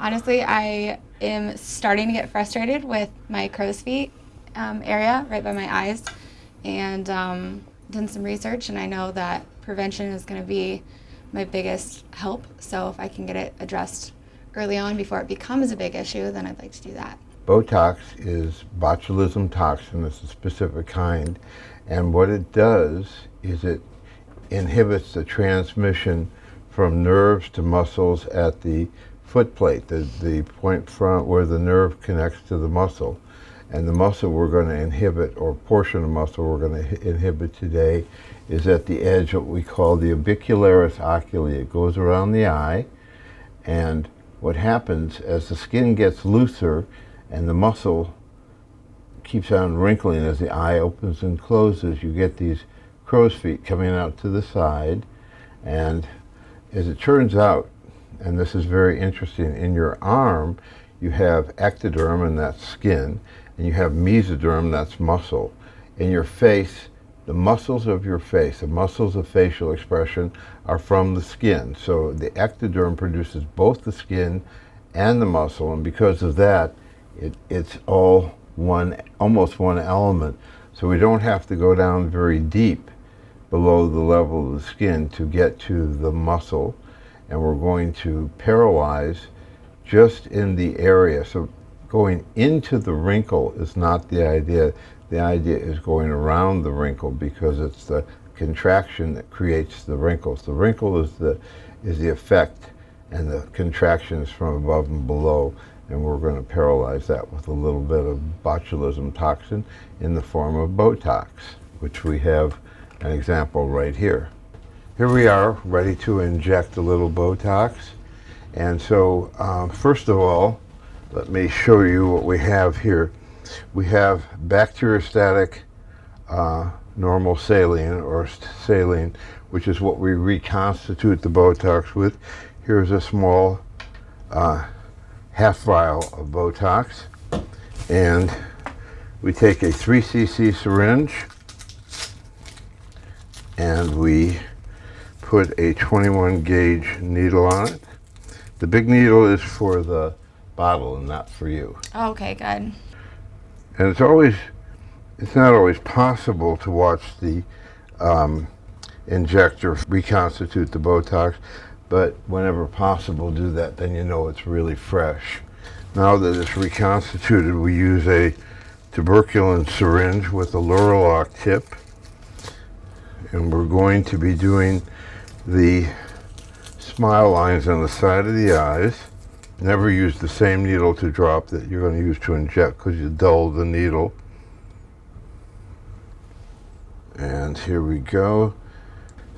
Honestly, I am starting to get frustrated with my crow's feet area right by my eyes, and done some research, and I know that prevention is going to be my biggest help. So if I can get it addressed early on before it becomes a big issue, then I'd like to do that. Botox is botulism toxin. It's a specific kind, and what it does is it inhibits the transmission from nerves to muscles at the foot plate, the point front where the nerve connects to the muscle. And the muscle we're going to inhibit, or portion of muscle we're going to inhibit today, is at the edge, what we call the orbicularis oculi. It goes around the eye, and what happens as the skin gets looser and the muscle keeps on wrinkling as the eye opens and closes, you get these crow's feet coming out to the side. And as it turns out, and this is very interesting, in your arm you have ectoderm, and that's skin, and you have mesoderm, that's muscle. In your face, the muscles of your face, the muscles of facial expression, are from the skin. So the ectoderm produces both the skin and the muscle, and because of that, it's all one, almost one element. So we don't have to go down very deep below the level of the skin to get to the muscle, and we're going to paralyze just in the area. So going into the wrinkle is not the idea. The idea is going around the wrinkle, because it's the contraction that creates the wrinkles. The wrinkle is the effect, and the contraction is from above and below, and we're going to paralyze that with a little bit of botulism toxin in the form of Botox, which we have an example right here. Here we are, ready to inject a little Botox. And so, first of all, let me show you what we have here. We have bacteriostatic normal saline, or saline, which is what we reconstitute the Botox with. Here's a small half vial of Botox, and we take a 3 cc syringe and we put a 21 gauge needle on it. The big needle is for the bottle and not for you. Okay, good. And it's not always possible to watch the injector reconstitute the Botox, but whenever possible, do that, then you know it's really fresh. Now that it's reconstituted, we use a tuberculin syringe with a Luralock tip, and we're going to be doing the smile lines on the side of the eyes. Never use the same needle to drop that you're going to use to inject, because you dull the needle. And here we go.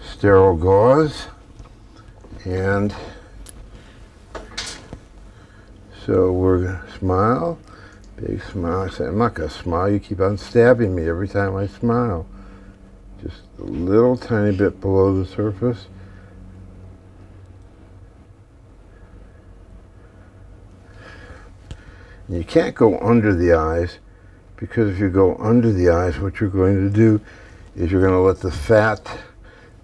Sterile gauze. And so we're going to smile. Big smile. I say, I'm not going to smile. You keep on stabbing me every time I smile. Just a little tiny bit below the surface. And you can't go under the eyes, because if you go under the eyes, what you're going to do is you're going to let the fat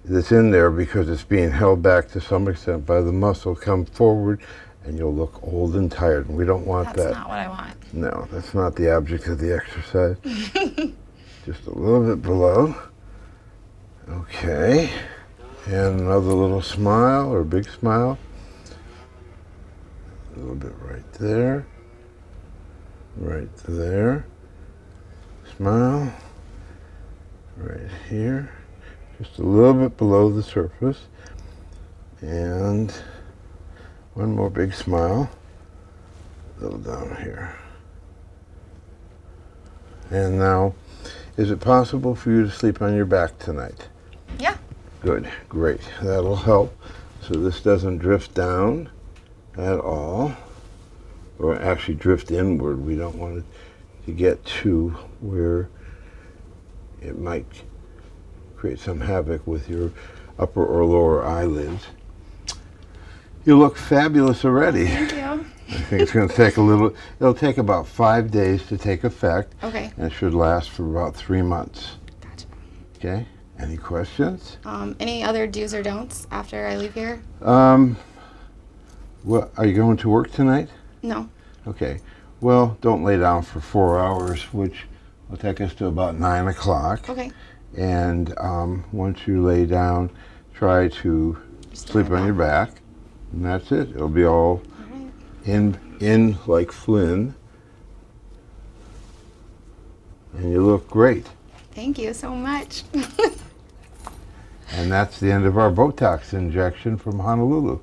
that's in there, because it's being held back to some extent by the muscle, come forward, and you'll look old and tired, and we don't want that. That's not what I want. No, that's not the object of the exercise. Just a little bit below. Okay. And another little smile, or big smile. A little bit right there. Right there. Smile. Right here. Just a little bit below the surface. And one more big smile. A little down here. And now, is it possible for you to sleep on your back tonight? Yeah. Good, great. That'll help. So this doesn't drift down at all, or actually drift inward. We don't want it to get to where it might create some havoc with your upper or lower eyelids. You look fabulous already. Thank you. I think it's going to take it'll take about 5 days to take effect. Okay. And it should last for about 3 months. Gotcha. Okay, any questions? Any other do's or don'ts after I leave here? Well, are you going to work tonight? No. Okay. Well, don't lay down for 4 hours, which will take us to about 9 o'clock. Okay. And once you lay down, try to Just sleep on your back, and that's it. It'll be all right. in like Flynn, and you look great. Thank you so much. And that's the end of our Botox injection from Honolulu.